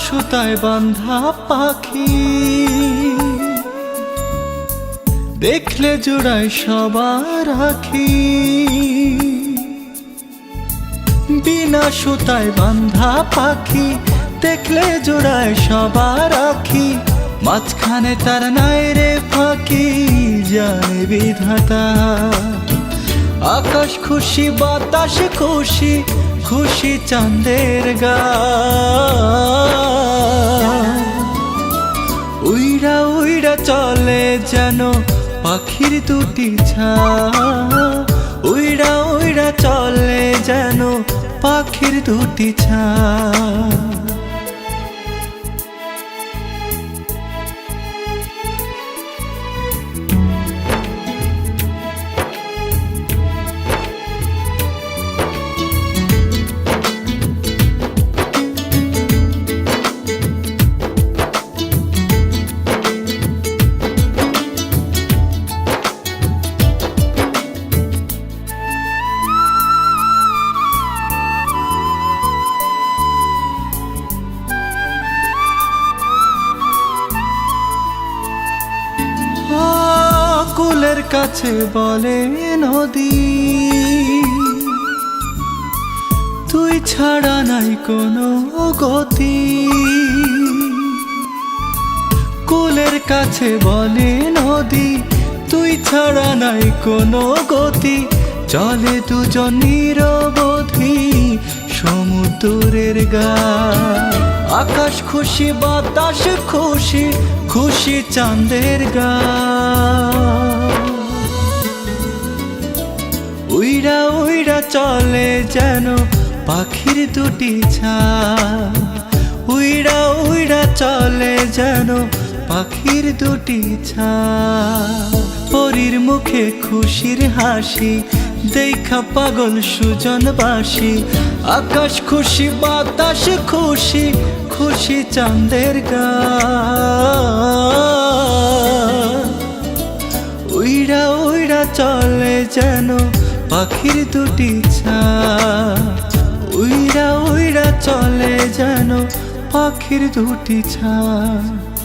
সুতায় বাঁধা পাখি দেখলে জোড়ায় সবার আখি। বিনা সুতায় বাঁধা পাখি দেখলে জোড়ায় সবার আখি। মাঝখানে তার নাই রে ফাঁকি, জানে বিধাতা। আকাশ খুশি বাতাস খুশি, খুশি চাঁদের গান। উইড়া উইড়া চলে যেন পাখির দুটি ছায়া। উইড়া উইড়া চলে যেন পাখির দুটি ছায়া। কুলের কাছে বলে নদী, তুই ছাড়া নাই কোনো গতি। কুলের কাছে বলে নদী, তুই ছাড়া নাই কোনো গতি। চলে দুজন নিরবধি সমুদ্রের গান। আকাশ খুশি বাতাস খুশি, খুশি চাঁদের গান। উইড়া উইড়া চলে যেন পাখির দুটি ছায়া। উইড়া উইড়া চলে যেন পাখির দুটি ছায়া। পরীর মুখে খুশির হাসি দেখা পাগল সুজনবাসী। আকাশ খুশি বাতাস খুশি, খুশি চাঁদের গান। উইড়া উইড়া চলে যেন পাখির দুটি ছায়া। উইড়া উইড়া চলে যেন পাখির দুটি ছায়া।